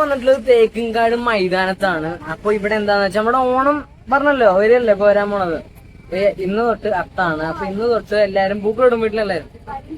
വന്നിട്ടുള്ളത് തേക്കിൻകാട് മൈതാനത്താണ്. അപ്പൊ ഇവിടെ എന്താന്ന് വെച്ചാൽ നമ്മുടെ ഓണം പറഞ്ഞല്ലോ അവരല്ലേ ഇപ്പൊ വരാൻ പോണത്. ഇന്ന് തൊട്ട് അത്താണ്. അപ്പൊ ഇന്ന് തൊട്ട് എല്ലാരും പൂക്കളിടും. വീട്ടിലെല്ലാരും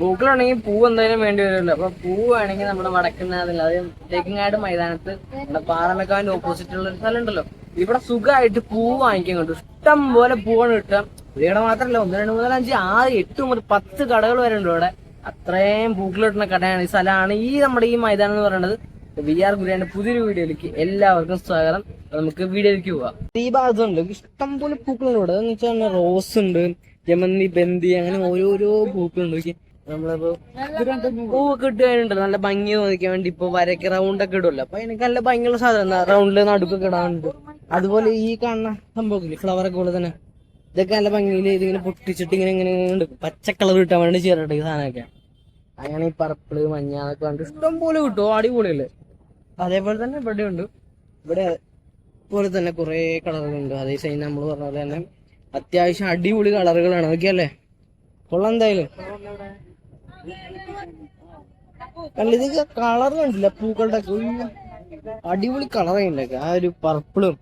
പൂക്കളുണ്ടെങ്കിൽ പൂ എന്തായാലും വേണ്ടി വരുമല്ലോ. അപ്പൊ പൂ വേണമെങ്കിൽ നമ്മുടെ വടക്കുന്നാഥിൽ, അത് തേക്കിൻകാട് മൈതാനത്ത് നമ്മുടെ പാറമേക്കാവിന്റെ ഓപ്പോസിറ്റ് ഉള്ള ഒരു സ്ഥലം ഉണ്ടല്ലോ, ഇവിടെ സുഖമായിട്ട് പൂ വാങ്ങിക്കാൻ കിട്ടും. ഇഷ്ടം പോലെ പൂവാണ് കിട്ടുക. ഇവിടെ മാത്രമല്ല, 1, 2, 3, 4, 5, 6, 8 മുതൽ 10 കടകൾ വരെ ഉണ്ട് ഇവിടെ. അത്രയും പൂക്കൾ കിട്ടുന്ന കടയാണ്, ഈ സ്ഥലമാണ് ഈ നമ്മുടെ ഈ മൈതാനം എന്ന് പറയുന്നത്. VR ഗുരുവിന്റെ പുതിയൊരു വീഡിയോയിലേക്ക് എല്ലാവർക്കും സ്വാഗതം. നമുക്ക് വീഡിയോയിലേക്ക് പോവാം. ഈ ഭാഗത്തുണ്ട് ഇഷ്ടം പോലെ പൂക്കളുണ്ട് ഇവിടെ. എന്ന് വെച്ചാൽ റോസ് ഉണ്ട്, ജമന്തി, ബന്തി, അങ്ങനെ ഓരോരോ പൂക്കളുണ്ട്. നമ്മളിപ്പോ പൂവൊക്കെ ഇട്ട് കഴിഞ്ഞിട്ട് നല്ല ഭംഗി തോന്നിക്കാൻ വേണ്ടി ഇപ്പൊ വരയ്ക്ക് റൗണ്ടൊക്കെ ഇടുമല്ലോ. അപ്പൊ എനിക്ക് നല്ല ഭംഗിയുള്ള സാധനം റൗണ്ടില് നടുക്കൊക്കെ ഇടാറുണ്ട്. അതുപോലെ ഈ കാണുന്ന സംഭവമില്ലേ, ഫ്ലവറൊക്കെ പോലെ തന്നെ, ഇതൊക്കെ നല്ല ഭംഗിയിൽ ഇതിങ്ങനെ പൊട്ടിച്ചിട്ട് ഇങ്ങനെ ഇങ്ങനെ ഉണ്ട്. പച്ച കളർ കിട്ടാൻ വേണ്ടി ചേർത്തിട്ട് ഈ സാധനമൊക്കെ. അങ്ങനെ ഈ പർപ്പിള്, മഞ്ഞ അതൊക്കെ കണ്ട് ഇഷ്ടം പോലെ കിട്ടും. അടിപൊളിയല്ലേ. അതേപോലെ തന്നെ ഇവിടെ ഉണ്ട്. ഇവിടെ പോലെ തന്നെ കുറെ കളറുകളുണ്ട്. അതേ സൈൻ നമ്മൾ പറഞ്ഞ പോലെ തന്നെ അത്യാവശ്യം അടിപൊളി കളറുകളാണ്. നോക്കിയല്ലേ, കൊള്ളാം എന്തായാലും. ഇതൊക്കെ കളർ കണ്ടില്ല പൂക്കളുടെ അടിപൊളി കളറുണ്ടൊക്കെ. ആ ഒരു പർപ്പിളും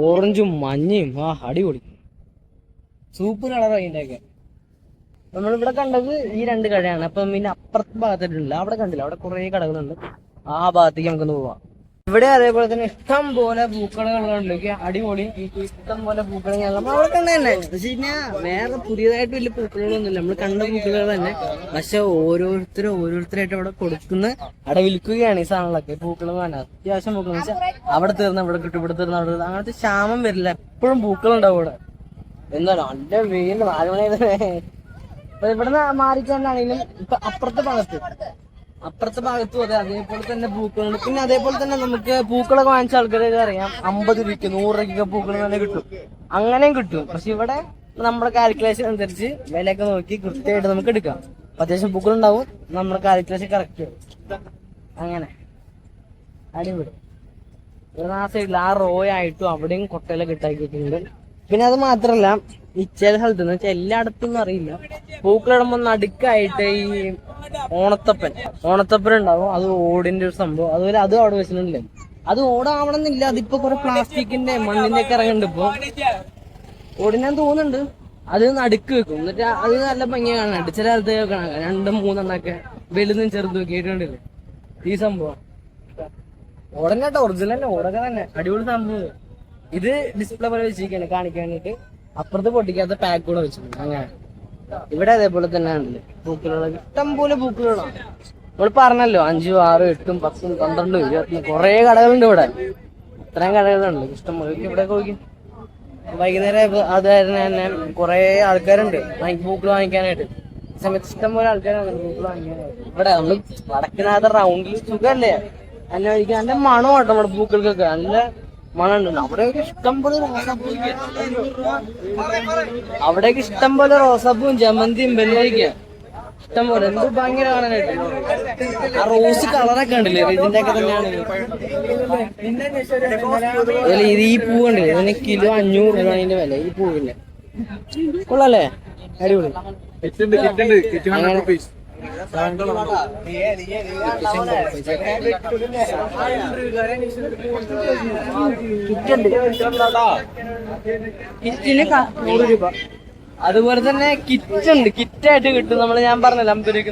ഓറഞ്ചും മഞ്ഞയും അടിപൊളി സൂപ്പർ കളറായിട്ടൊക്കെ. നമ്മളിവിടെ കണ്ടത് ഈ 2 കടയാണ്. അപ്പം പിന്നെ അപ്പുറത്തെ ഭാഗത്തായിട്ടില്ല, അവിടെ കണ്ടില്ല, അവിടെ കുറെ കടകളുണ്ട്. ആ ഭാഗത്തേക്ക് നമുക്കൊന്ന് പോവാം. ഇവിടെ അതേപോലെ തന്നെ ഇഷ്ടം പോലെ പൂക്കളുകളുണ്ട്. അടിപൊളി ഇഷ്ടം പോലെ പൂക്കൾ അവിടെ കണ്ട തന്നെ. പക്ഷെ വേറെ പുതിയതായിട്ട് വലിയ പൂക്കളൊന്നുമില്ല, നമ്മൾ കണ്ട പൂക്കൾ തന്നെ. പക്ഷെ ഓരോരുത്തരായിട്ട് അവിടെ കൊടുക്കുന്ന അവിടെ വിൽക്കുകയാണ് ഈ സാധനങ്ങളൊക്കെ. പൂക്കൾ വേണ്ട അത്യാവശ്യം പൂക്കൾ വെച്ചാൽ അവിടെ തീർന്ന ഇവിടെ കിട്ടും, ഇവിടെ തീർന്ന അവിടെ. അങ്ങനത്തെ ക്ഷാമം വരില്ല, എപ്പോഴും പൂക്കളുണ്ടാവും ഇവിടെ. എന്താ നല്ല വെയിൽ, 4 മണി അപ്പൊ ഇവിടുന്ന് മാറിക്കാനാണെങ്കിലും ഇപ്പൊ അപ്പുറത്തെ ഭാഗത്തും അതെ അതേപോലെ തന്നെ പൂക്കളുണ്ട്. പിന്നെ അതേപോലെ തന്നെ നമുക്ക് പൂക്കളൊക്കെ വാങ്ങിച്ച ആൾക്കാരൊക്കെ അറിയാം, 50 രൂപയ്ക്ക് 100 രൂപയ്ക്ക് പൂക്കൾ തന്നെ കിട്ടും, അങ്ങനെയും കിട്ടും. പക്ഷെ ഇവിടെ നമ്മുടെ കാൽക്കുലേഷൻ അനുസരിച്ച് വിലയൊക്കെ നോക്കി കൃത്യമായിട്ട് നമുക്ക് എടുക്കാം. അത്യാവശ്യം പൂക്കളുണ്ടാവും, നമ്മുടെ കാൽക്കുലേഷൻ കറക്റ്റ്. അങ്ങനെ അടിപൊളി. ഇവിടെ ആ സൈഡിൽ ആ റോ ആയിട്ടും അവിടെയും കൊട്ടയിലൊക്കെ ഇട്ടാക്കിയിട്ടുണ്ട്. പിന്നെ അത് മാത്രല്ല, ഈ ചില സ്ഥലത്ത് എന്ന് വെച്ചാൽ എല്ലായിടത്തും അറിയില്ല, പൂക്കളിടുമ്പോൾ നടുക്കായിട്ട് ഈ ഓണത്തപ്പൻ ഉണ്ടാവും. അത് ഓടിന്റെ ഒരു സംഭവം. അതുപോലെ അതും അവിടെ വെച്ചിട്ടുണ്ടല്ലേ. അത് ഓടാവണമെന്നില്ല, അതിപ്പോ കുറെ പ്ലാസ്റ്റിക്കിന്റെ മണ്ണിന്റെ ഒക്കെ ഇറങ്ങുന്നുണ്ട്. ഇപ്പൊ ഓടിനാൻ തോന്നുന്നുണ്ട്. അത് നടുക്ക് വെക്കും, എന്നിട്ട് അത് നല്ല ഭംഗിയ കാണാനുണ്ട്. ചില സ്ഥലത്ത് കാണാം 2, 3 എണ്ണൊക്കെ വലുതും ചെറുതും ഒക്കെ ആയിട്ടുണ്ടല്ലേ ഈ സംഭവം. ഓടനാട്ടോ, ഒറിജിനൽ ഓടൊക്കെ തന്നെ അടിപൊളി സംഭവം. ഇത് ഡിസ്പ്ലേ പോലെ വെച്ചിരിക്കുകയാണ് കാണിക്കാൻ വേണ്ടിട്ട്. അപ്പുറത്ത് പൊട്ടിക്കാത്ത പാക്ക് കൂടെ വെച്ചിട്ടുണ്ട്. അങ്ങനെ ഇവിടെ അതേപോലെ തന്നെ ആണല്ലേ പൂക്കളുള്ള ഇഷ്ടം പോലെ പൂക്കളാണ്. നമ്മൾ പറഞ്ഞല്ലോ 5, 6, 8, 10, 12, 20 കുറെ കടകളുണ്ട് ഇവിടെ. ഇത്രയും കടകളുണ്ട് ഇഷ്ടം പോലെ. ഇവിടെ നോക്കി വൈകുന്നേരം അതായിരുന്നു തന്നെ കുറെ ആൾക്കാരുണ്ട് പൂക്കൾ വാങ്ങിക്കാനായിട്ട്. സമയത്ത് ഇഷ്ടം പോലെ ആൾക്കാരാണ് പൂക്കൾ വാങ്ങിക്കാനായിട്ട്. ഇവിടെ നമ്മള് വടക്കനാഥ റൗണ്ടിൽ സുഖമല്ലേ, നല്ല കഴിക്കാൻ നല്ല മണമാട്ടോ നമ്മുടെ പൂക്കൾക്കൊക്കെ. നല്ല മണുണ്ട്. അവിടെയൊക്കെ ഇഷ്ടം പോലെ റോസാപ്പൂവും ജമന്തിയും ബെല്ലരിക്ക ഇഷ്ടം പോലെ. എന്ത് ഭയങ്കര കാണാനായിട്ട്. ആ റോസ് കളറൊക്കെ ഉണ്ടല്ലേ, ഇതിന്റെ ഒക്കെ തന്നെയാണ്. ഇത് ഈ പൂ ഉണ്ടല്ലേ, ഇതിന് കിലോ 500 രൂപ അതിന്റെ വില. ഈ പൂവില്ലേ കൊള്ളാല്ലേ, അടിപൊളി. കിറ്റിന് 100 രൂപ. അതുപോലെ തന്നെ കിറ്റുണ്ട്, കിറ്റായിട്ട് കിട്ടും. ഞാൻ പറഞ്ഞല്ലോ 50 രൂപയ്ക്ക്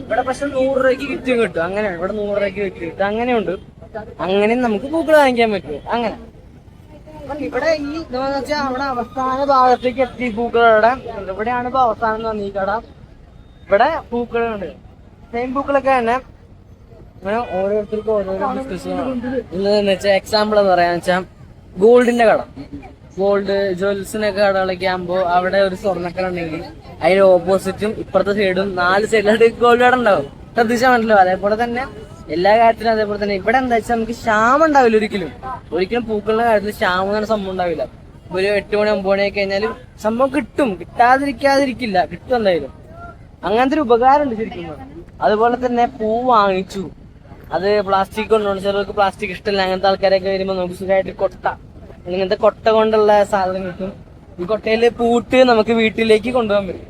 ഇവിടെ. പക്ഷെ 100 രൂപയ്ക്ക് കിറ്റും കിട്ടും. അങ്ങനെയാണ് ഇവിടെ 100 രൂപയ്ക്ക് കിട്ടും. അങ്ങനെയുണ്ട്. അങ്ങനെ നമുക്ക് പൂക്കൾ വാങ്ങിക്കാൻ പറ്റും. അങ്ങനെ ഇവിടെ ഈ എന്താന്ന് വെച്ചാൽ അവിടെ അവസാന ഭാഗത്തേക്ക് എത്തി പൂക്കളുടെ. ഇവിടെയാണ് ഇപ്പൊ അവസാനം എന്ന് പറഞ്ഞ ഈ കട. ഇവിടെ പൂക്കളുണ്ട്, സെയിം പൂക്കളൊക്കെ തന്നെ. അങ്ങനെ ഓരോരുത്തർക്കും ഓരോരോ ബിസിനസ്സുകളാണ്. എന്താന്ന് വെച്ചാൽ എക്സാമ്പിൾ എന്ന് പറയാന്ന് വെച്ചാൽ ഗോൾഡിന്റെ കട, ഗോൾഡ് ജ്വൽസിനൊക്കെ കടകളൊക്കെ ആകുമ്പോൾ അവിടെ ഒരു സ്വർണ്ണക്കട ഉണ്ടെങ്കിൽ അതിന് ഓപ്പോസിറ്റും ഇപ്പുറത്തെ സൈഡും 4 സൈഡിലായിട്ട് ഗോൾഡ് കട ഉണ്ടാവും. ശ്രദ്ധിച്ചാൽ മനസ്സിലാവും. അതേപോലെ തന്നെ എല്ലാ കാര്യത്തിലും അതേപോലെ തന്നെ ഇവിടെ എന്താ വെച്ചാൽ നമുക്ക് ക്ഷാമം ഉണ്ടാവില്ല. ഒരിക്കലും പൂക്കളുടെ കാര്യത്തിൽ ക്ഷാമം എന്ന സംഭവം ഉണ്ടാവില്ല. ഒരു 8 മണി 9 മണി ഒക്കെ കഴിഞ്ഞാലും സംഭവം കിട്ടും, കിട്ടാതിരിക്കാതിരിക്കില്ല, കിട്ടും എന്തായാലും. അങ്ങനത്തെ ഒരു ഉപകാരമുണ്ട് ശരിക്കും. അതുപോലെ തന്നെ പൂ വാങ്ങിച്ചു, അത് പ്ലാസ്റ്റിക് കൊണ്ടുപോകണം. ചിലർക്ക് പ്ലാസ്റ്റിക് ഇഷ്ടമല്ല. അങ്ങനത്തെ ആൾക്കാരൊക്കെ വരുമ്പോൾ നമുക്ക് സുഖമായിട്ട് കൊട്ട, ഇങ്ങനത്തെ കൊട്ട കൊണ്ടുള്ള സാധനം കിട്ടും. ഈ കൊട്ടയില് പൂട്ട് നമുക്ക് വീട്ടിലേക്ക് കൊണ്ടുപോകാൻ പറ്റും.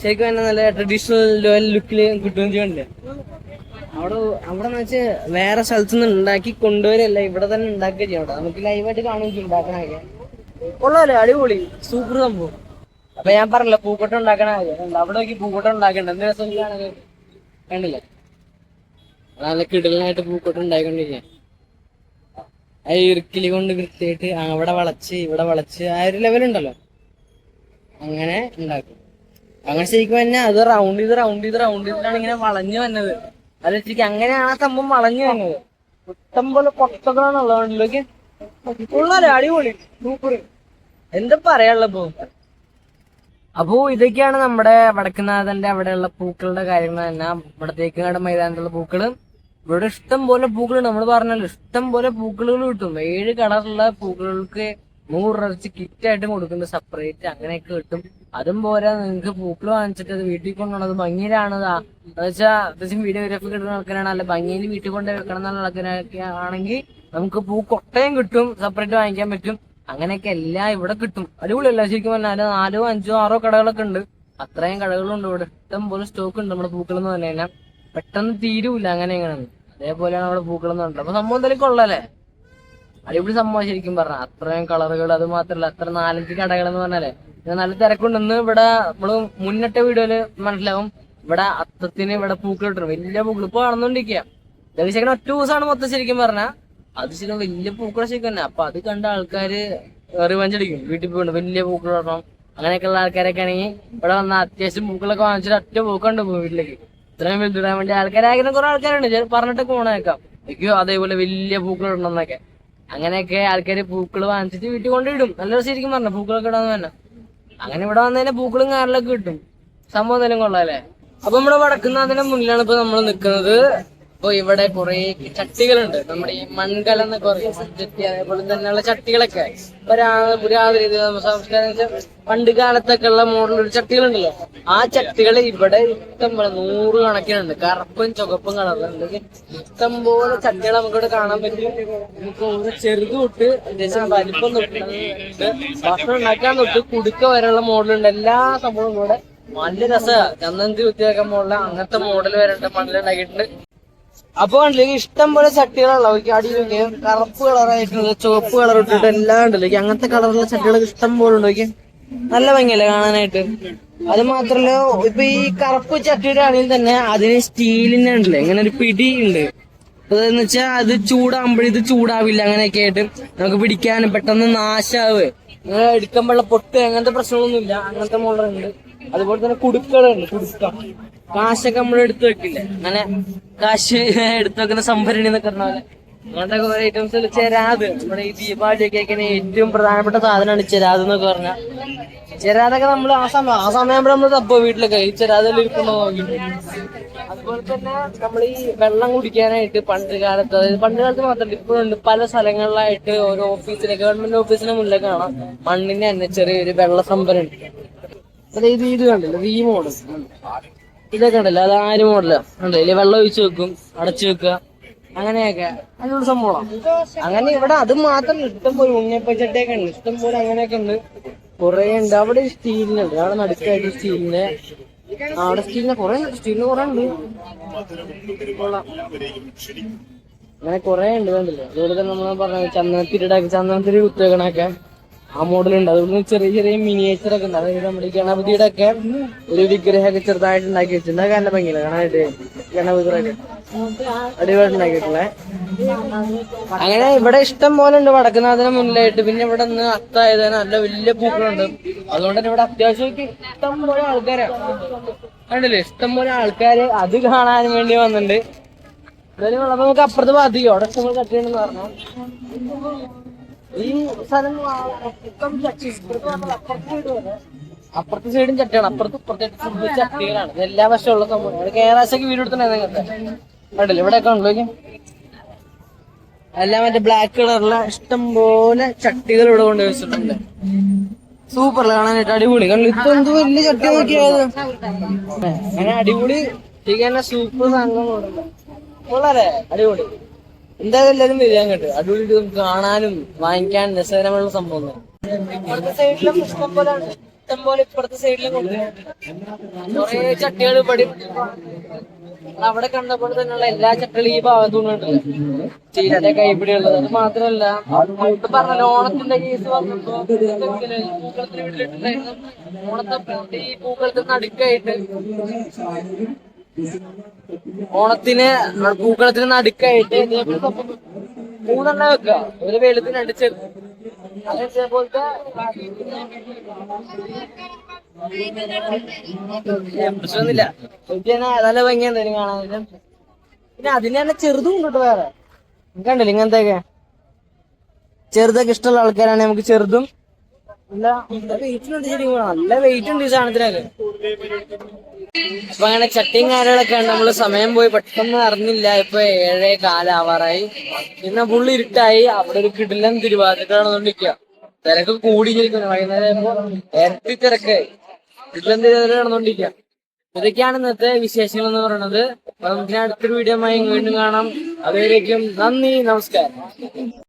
ശരിക്കും തന്നെ നല്ല ട്രഡീഷണൽ ലോയൽ ലുക്കിൽ കിട്ടുകയും ചെയ്യണ്ടേ. അവിടെ അവിടെ വെച്ച് വേറെ സ്ഥലത്തുനിന്ന് ഉണ്ടാക്കി കൊണ്ടുവരല്ല, ഇവിടെ തന്നെ ഉണ്ടാക്കുക ചെയ്യണ്ട. നമുക്ക് ലൈവായിട്ട് കാണുമെങ്കിൽ ഉണ്ടാക്കണൊക്കെ കൊള്ളാല്ലേ, അടിപൊളി സൂപ്പർ സംഭവം. അപ്പൊ ഞാൻ പറഞ്ഞില്ല പൂക്കോട്ടം ഉണ്ടാക്കണ കാര്യം, അവിടെ നോക്കി പൂക്കോട്ടം ഉണ്ടാക്കണ്ട എന്ത് രസം കണ്ടില്ലേ, നല്ല കിടലിനായിട്ട് പൂക്കോട്ടം ഉണ്ടായിക്കൊണ്ടിരിക്കാൻ. ആ ഇറുക്കിലി കൊണ്ട് കൃത്യമായിട്ട് അവിടെ വളച്ച് ഇവിടെ വളച്ച് ആ ഒരു ലെവലുണ്ടല്ലോ, അങ്ങനെ ഉണ്ടാക്കും. അങ്ങനെ ശരിക്കും പറഞ്ഞാൽ അത് റൗണ്ട് ചെയ്തിട്ടാണ് ഇങ്ങനെ വളഞ്ഞു വന്നത്. അത് വെച്ചിട്ട് അങ്ങനെയാണ് ആ സംഭവം വളഞ്ഞു വന്നത്. ഇഷ്ടം പോലെ പൊട്ടകളാണ് ഉള്ളതുകൊണ്ടിലേക്ക് ഉള്ളല്ലേ, അടിപൊളി സൂപ്പർ. എന്താ പറയാനുള്ളപ്പോ. അപ്പോ ഇതൊക്കെയാണ് നമ്മുടെ വടക്കുന്നാഥന്റെ അവിടെയുള്ള പൂക്കളുടെ കാര്യങ്ങൾ തന്നെ. ഇവിടെ തേക്കുകാട് മൈതാനത്തുള്ള പൂക്കള്, ഇവിടെ ഇഷ്ടം പോലെ പൂക്കളുണ്ട്. നമ്മൾ പറഞ്ഞല്ലോ ഇഷ്ടം പോലെ പൂക്കളുകൾ കിട്ടും. 7 കളറുള്ള പൂക്കൾക്ക് 100 രൂപ വെച്ച് കിറ്റായിട്ട് കൊടുക്കുന്നുണ്ട്, സെപ്പറേറ്റ് അങ്ങനെയൊക്കെ കിട്ടും. അതും പോരാ, നിങ്ങൾക്ക് പൂക്കൾ വാങ്ങിച്ചിട്ട് അത് വീട്ടിൽ കൊണ്ടുപോകണത് ഭംഗിയിലാണതാ എന്ന് വെച്ചാൽ അത്യാവശ്യം വീഡിയോഗ്രാഫി കിട്ടുന്ന ആൾക്കാരാണ്, അല്ല ഭംഗിയിൽ വീട്ടിൽ കൊണ്ട് വെക്കണം എന്നുള്ള ആൾക്കാരൊക്കെ ആണെങ്കിൽ നമുക്ക് പൂക്കൊട്ടയും കിട്ടും, സെപ്പറേറ്റ് വാങ്ങിക്കാൻ പറ്റും. അങ്ങനെയൊക്കെ എല്ലാം ഇവിടെ കിട്ടും. അടിപൊളിയല്ല ശരിക്കും പറഞ്ഞാൽ. 4, 5, 6 കടകളൊക്കെ ഉണ്ട്. അത്രയും കടകളുണ്ട് ഇവിടെ. ഇഷ്ടം പോലെ സ്റ്റോക്ക് ഉണ്ട് നമ്മുടെ പൂക്കൾ എന്ന് പറഞ്ഞു കഴിഞ്ഞാൽ. പെട്ടെന്ന് തീരൂല അങ്ങനെ എങ്ങനെയാണ്. അതേപോലെയാണ് നമ്മുടെ പൂക്കളെന്ന് പറഞ്ഞത്. അപ്പൊ സംഭവം എന്തായാലും കൊള്ളാല്ലേ, അടിപൊളി സംഭവം ശരിക്കും പറഞ്ഞാൽ. അത്രയും കളറുകൾ, അത് മാത്രല്ല അത്ര 4-5 കടകൾ എന്ന് പറഞ്ഞാലേ നല്ല തിരക്കുണ്ടെന്ന് ഇവിടെ നമ്മള് മുന്നിട്ട വീഡിയോയില് മനസ്സിലാവും. ഇവിടെ അത്തത്തിന് ഇവിടെ പൂക്കൾ കിട്ടും, വലിയ പൂക്കൾ ഇപ്പൊ കാണുന്നോണ്ടിരിക്കുക. ശരിക്കും ഒറ്റ ദിവസമാണ് മൊത്തം ശരിക്കും പറഞ്ഞാൽ. അത് ശരിക്കും വലിയ പൂക്കളെ ശരിക്കും തന്നെ. അപ്പൊ അത് കണ്ട ആൾക്കാര് റിവഞ്ചടിക്കും, വീട്ടിൽ പോയിട്ടുണ്ട് വലിയ പൂക്കൾ ഇടണം. അങ്ങനെയൊക്കെയുള്ള ആൾക്കാരൊക്കെ ആണെങ്കിൽ ഇവിടെ വന്ന അത്യാവശ്യം പൂക്കളൊക്കെ വാങ്ങിച്ചിട്ട് ഒറ്റ പൂക്കൊണ്ട് പോകും വീട്ടിലേക്ക്. ഇത്രയും വലുതിടാൻ വേണ്ടി ആൾക്കാരാകുന്ന കുറെ ആൾക്കാരുണ്ട്, പറഞ്ഞിട്ടൊക്കെ പോണേക്കാം എനിക്കോ അതേപോലെ വലിയ പൂക്കൾ ഇടണമെന്നൊക്കെ. അങ്ങനെയൊക്കെ ആൾക്കാര് പൂക്കൾ വാങ്ങിച്ചിട്ട് വീട്ടിൽ കൊണ്ടിടും. നല്ല ശരിക്കും പറഞ്ഞു പൂക്കളൊക്കെ ഇടാന്ന് തന്നെ. അങ്ങനെ ഇവിടെ വന്നതിന് പൂക്കളും കാറിലൊക്കെ കിട്ടും. സംഭവം എന്തായാലും കൊള്ളാല്ലേ. അപ്പൊ നമ്മുടെ വടക്കുന്നതിന്റെ മുന്നിലാണ് ഇപ്പൊ നമ്മൾ നിൽക്കുന്നത്. അപ്പൊ ഇവിടെ കുറെ ചട്ടികളുണ്ട്, നമ്മുടെ ഈ മൺകലം എന്നൊക്കെ പറയും, ചട്ടി അതേപോലെ തന്നെയുള്ള ചട്ടികളൊക്കെ പുരാതന സംസ്കാരം പണ്ട് കാലത്തൊക്കെ ഉള്ള മോഡൽ ചട്ടികളുണ്ടല്ലോ. ആ ചട്ടികൾ ഇവിടെ ഇഷ്ടം പോലെ 100 കണക്കിനുണ്ട്. കറുപ്പും ചുവപ്പും കളറുണ്ട്. ഇഷ്ടം പോലെ ചട്ടികൾ നമുക്കിവിടെ കാണാൻ പറ്റും. നമുക്ക് ഓരോ ചെറുത് തൊട്ട് അത്യാവശ്യം വലിപ്പം തൊട്ട് ഭക്ഷണം ഉണ്ടാക്കാൻ തൊട്ട് കുടുക്ക വരെയുള്ള മോഡലുണ്ട്. എല്ലാ സംഭവവും കൂടെ നല്ല രസമാണ്. ചന്ദനത്തി കുത്തിയൊക്കെ മോഡല് അങ്ങനത്തെ മോഡൽ വരെ മണ്ണിലുണ്ടാക്കിയിട്ടുണ്ട്. അപ്പൊ കണ്ടില്ലേ ഇഷ്ടം പോലെ ചട്ടികളുള്ള അടിയിലൊക്കെ കറുപ്പ് കളറായിട്ടുള്ള ചുവപ്പ് കളർ ഇട്ടിട്ട് എല്ലാം ഉണ്ടല്ലോ. അങ്ങനത്തെ കളറുള്ള ചട്ടികളൊക്കെ ഇഷ്ടം പോലെ ഉണ്ടോക്കെ, നല്ല ഭംഗിയല്ലേ കാണാനായിട്ട്. അത് മാത്രല്ല ഇപ്പൊ ഈ കറുപ്പ് ചട്ടിയുടെ ആണെങ്കിൽ തന്നെ അതിന് സ്റ്റീലിന്റെ ഉണ്ടല്ലേ ഇങ്ങനെ ഒരു പിടി ഉണ്ട്. അതെന്ന് വെച്ചാൽ അത് ചൂടാകുമ്പോഴും ഇത് ചൂടാവില്ല. അങ്ങനെയൊക്കെ ആയിട്ട് നമുക്ക് പിടിക്കാനും പെട്ടെന്ന് നാശാവ് എടുക്കുമ്പോഴുള്ള പൊട്ട് അങ്ങനത്തെ പ്രശ്നങ്ങളൊന്നുമില്ല. അങ്ങനത്തെ മോഡലുണ്ട്. അതുപോലെ തന്നെ കുടുക്കളുണ്ട്, കുടുക്ക കാശൊക്കെ നമ്മൾ എടുത്തു വെക്കില്ലേ, അങ്ങനെ കാശ് എടുത്തു വെക്കുന്ന സംഭരണി എന്നൊക്കെ പറഞ്ഞ പോലെ അങ്ങനത്തെ കുറെ ഐറ്റംസ്. ചെരാത് നമ്മുടെ ഈ ദീപാവലിയൊക്കെ ഏറ്റവും പ്രധാനപ്പെട്ട സാധനമാണ് ചെരാത് എന്നൊക്കെ പറഞ്ഞാൽ. ചെരാതൊക്കെ നമ്മൾ ആ സമയം നമ്മൾ തപ്പോ വീട്ടിലൊക്കെ ഈ ചെരാതെല്ലാം ഇരിക്കണോ നോക്കിയിട്ട്. അതുപോലെ തന്നെ നമ്മൾ ഈ വെള്ളം കുടിക്കാനായിട്ട് പണ്ട് കാലത്ത്, അതായത് പണ്ട് കാലത്ത് മാത്രമല്ല ഇപ്പോഴുണ്ട് പല സ്ഥലങ്ങളിലായിട്ട് ഓരോ ഓഫീസിലെ ഗവൺമെന്റ് ഓഫീസിന് മുന്നിൽ കാണാം മണ്ണിന്റെ തന്നെ ചെറിയൊരു വെള്ള സംഭരണി. അതായത് ഇത് കണ്ടില്ല ഈ മോഡൽ ഇതൊക്കെ ഉണ്ടല്ലോ, അത് 1 മോഡലാ ഉണ്ടല്ലേ. വെള്ളം ഒഴിച്ചു വെക്കും, അടച്ചു വെക്കുക, അങ്ങനെയൊക്കെ അതിനുള്ള സംഭവമാണ്. അങ്ങനെ ഇവിടെ അത് മാത്രമല്ല ഇഷ്ടം പോലെ ഉണ്ണിയപ്പച്ചട്ടിയൊക്കെ ഉണ്ട്, ഇഷ്ടം പോലെ അങ്ങനെയൊക്കെ ഉണ്ട്, കുറെ ഉണ്ട്. അവിടെ സ്റ്റീലിനുണ്ട്, അവിടെ നടുക്കായിട്ട് സ്റ്റീലിന്റെ, അവിടെ സ്റ്റീലിന് കുറെ ഉണ്ട്. അങ്ങനെ കുറെ ഉണ്ട് കണ്ടില്ലേ. അതുപോലെ തന്നെ നമ്മൾ പറഞ്ഞ ചന്ദനത്തിരി കുത്തിവെക്കണൊക്കെ ആ മോഡലുണ്ട്. അതുകൊണ്ട് ചെറിയ ചെറിയ മിനിയേച്ചറൊക്കെ ഉണ്ട്. അതായത് നമ്മുടെ ഈ ഗണപതിയുടെ ഒക്കെ ഒരു വിഗ്രഹമൊക്കെ ചെറുതായിട്ട് ഉണ്ടാക്കി വെച്ചിട്ടുണ്ട്. അത് നല്ല ഭംഗിയില്ല കാണാനായിട്ട്. ഗണപതിയൊക്കെ അടിപൊളി ഉണ്ടാക്കിയിട്ടുള്ളേ. അങ്ങനെ ഇവിടെ ഇഷ്ടം പോലെ ഉണ്ട് വടക്കുന്നാഥിന് മുന്നിലായിട്ട്. പിന്നെ ഇവിടെ നിന്ന് അത്തായത് നല്ല വലിയ പൂക്കളുണ്ട്. അതുകൊണ്ട് തന്നെ ഇവിടെ അത്യാവശ്യം ഇഷ്ടം പോലെ ആൾക്കാരാണ് കണ്ടില്ലേ. ഇഷ്ടം പോലെ ആൾക്കാര് അത് കാണാൻ വേണ്ടി വന്നിട്ടുണ്ട്. എന്തായാലും അപ്പൊ നമുക്ക് അപ്പുറത്ത് ബാധിക്കും. അവിടെ ഇഷ്ടം പോലെ കട്ടിയുണ്ടെന്ന് പറഞ്ഞു. ഈ സ്ഥലം അപ്പുറത്തെ സൈഡും ചട്ടിയാണ്, അപ്പുറത്തെ ചട്ടികളാണ്. എല്ലാ വശമുള്ള സംഭവം. കേരളാശൊക്കെ വീട് എടുത്തിട്ടുണ്ടായിരുന്നു കണ്ടില്ലേ. ഇവിടെയൊക്കെ ഉണ്ടോ എല്ലാം മറ്റേ ബ്ലാക്ക് കളറുള്ള ഇഷ്ടം പോലെ ചട്ടികൾ ഇവിടെ കൊണ്ട് വെച്ചിട്ടുണ്ട്. സൂപ്പറല്ലേ കാണാനായിട്ട്, അടിപൊളി. കാരണം ഇപ്പൊ എന്ത് വലിയ ചട്ടി നോക്കിയത് അങ്ങനെ അടിപൊളി. ശരിക്കും സൂപ്പർ സാധനം വളരെ അടിപൊളി. എന്തായാലും എല്ലാവരും വരിക കേട്ടോ. അടിപൊളി കാണാനും വാങ്ങിക്കാനും രസകരമുള്ള സംഭവം. ഇപ്പുറത്തെ സൈഡിലും ഇഷ്ടം പോലെ ഇഷ്ടം പോലെ ഇപ്പുറത്തെ സൈഡിലും കൊറേ ചട്ടികൾ ഇവിടെ അവിടെ കണ്ടപ്പോൾ തന്നെയുള്ള എല്ലാ ചട്ടികളും ഈ ഭാഗത്തുനിന്നുണ്ട്. ചീരയുടെ കൈപ്പിടിയുള്ളത്. അത് മാത്രമല്ല ഇപ്പൊ പറഞ്ഞ ഓണത്തിന്റെ കേസ് വന്നപ്പോ പൂക്കളത്തിന് വീട്ടിലിട്ടുണ്ടായിരുന്നു. ഓണത്തെ ഈ പൂക്കളത്തിന് നടുക്കായിട്ട് പൂക്കളത്തിന് നടുക്കായിട്ട് മൂന്നെണ്ണ വെക്കുക. ഒരു വെയിലത്തിന് അടിച്ചത് അതേപോലത്തെ പ്രശ്നമൊന്നുമില്ല. നല്ല ഭംഗി എന്തായാലും കാണാൻ. പിന്നെ അതിന് തന്നെ ചെറുതും ഉണ്ട് വേറെ. കണ്ടില്ല ഇങ്ങനത്തെയൊക്കെ ചെറുതൊക്കെ ഇഷ്ടമുള്ള ആൾക്കാരാണ് നമുക്ക് ചെറുതും വെയിറ്റിനുണ്ട്. ശരിക്കും നല്ല വെയിറ്റ് ഉണ്ട് ഈ സാധനത്തിനൊക്കെ. അപ്പൊ അങ്ങനെ ചട്ടിയും കാര്യങ്ങളൊക്കെ ഉണ്ട്. നമ്മള് സമയം പോയി പെട്ടെന്ന് അറിഞ്ഞില്ല. ഇപ്പൊ 7:15 ആവാറായി. പിന്നെ പുള്ളി ഇരുട്ടായി. അവിടെ ഒരു കിടിലൻ തിരുവാതിര നടന്നുകൊണ്ടിരിക്കുക. തിരക്ക് കൂടിയിരിക്കുന്നു. വൈകുന്നേരം ഇരട്ടി തിരക്കായി. കിടിലൻ തിരുവാതിര നടന്നുകൊണ്ടിരിക്കുക. ഇതൊക്കെയാണ് ഇന്നത്തെ വിശേഷങ്ങൾ എന്ന് പറയുന്നത്. അപ്പൊ നമുക്ക് അടുത്തൊരു വീഡിയോ വീണ്ടും കാണാം. അതുവരേക്കും നന്ദി, നമസ്കാരം.